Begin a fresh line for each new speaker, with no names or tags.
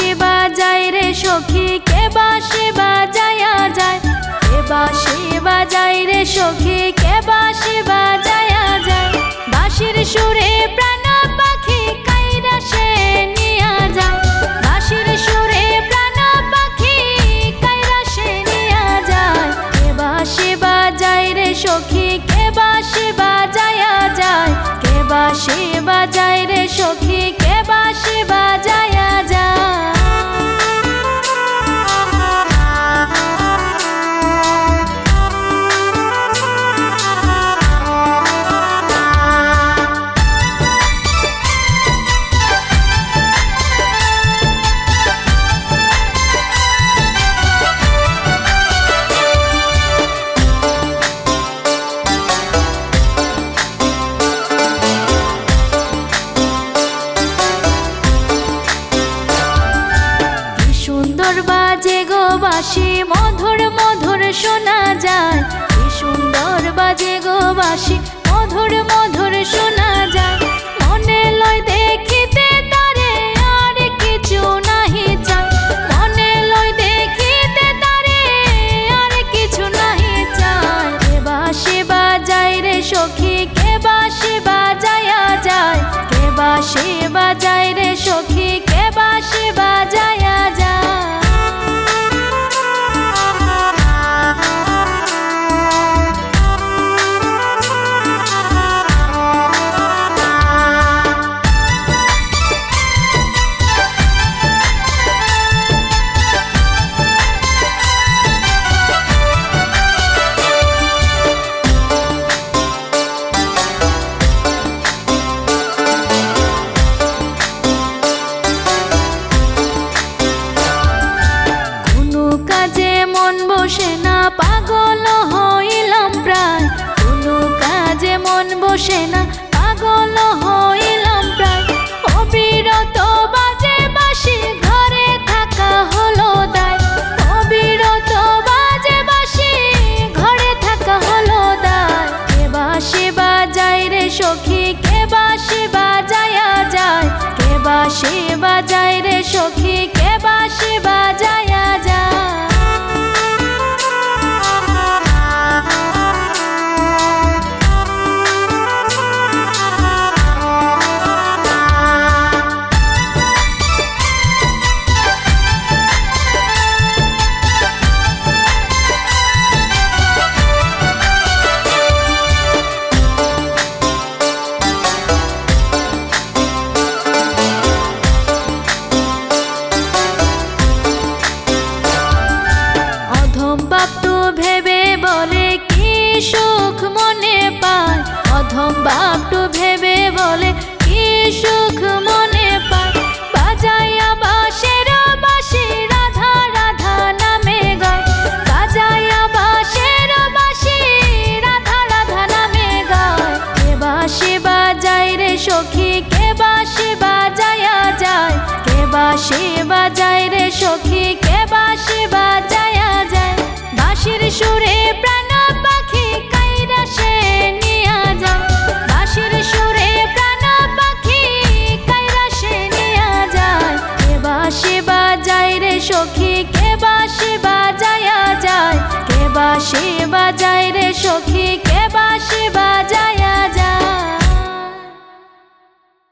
বাঁশি বাজায় রে সখী, কে বাঁশি বাজায়া যায়, কে বাঁশি বাজায় রে সখী, কে বাঁশি বাজায়া যায়। বাঁশির সুরে প্রাণ পাখি কাইরা সে নিয়া যায়, বাঁশির সুরে প্রাণ পাখি কাইরা সে নিয়া যায়। কে বাঁশি বাজায় রে সখী, কে বাঁশি বাজায়া যায়, কে বাঁশি বাজায় রে সখী, কে বাঁশি বাজায়া যায়। বাজে গো বাঁশি মধুর মধুর শোনা যায়, কি সুন্দর বাজে গো বাঁশি মধুর মধুর শোনা যায়। মনে লয় দেখিতে তারে আর কিছু নাহি চাই, মনে লয় দেখিতে তারে আর কিছু নাহি চাই। কে বাঁশি বাজায় রে সখী, কে বাঁশি বাজায়া যায়, কে বাঁশি বাজায় রে সখী, কে বাঁশি বাজায়া যায়। বসে না পাগল হইলাম প্রায়, কোনো কাজে মন বসে না পাগল হইলাম প্রায়। অবিরত বাজে বাঁশি ঘরে থাকা হলো দায়, অবিরত বাজে বাঁশি ঘরে থাকা হলো দায়। কে বাঁশি বাজায় রে সখী, কে বাঁশি বাজায়া যায়, কে বাঁশি বাজায় রে সখী, কে বাঁশি বাজায়া যায়। সুখ মনে পায়, অধম বাপটু ভেবে বলে কি সুখ মনে পায়। বাজায়া বাঁশের বাঁশি রাধা রাধা নামে গায়, বাজায়া বাঁশের বাঁশি রাধা রাধা নামে গায়। কে বাঁশি বাজায় রে সখী, কে বাঁশি বাজায়া যায়, কে বাঁশি বাজায় রে সখী, কে বাঁশি বাজায়া যায়। বাঁশির সুরে প্রাণ পাখি কাইরা সে নিয়া যায়, বাঁশির সুরে প্রাণ পাখি কাইরা সে নিয়া যায়। কে বাঁশি বাজায় রে সখী, কে বাঁশি বাজায়া যায়, কে বাঁশি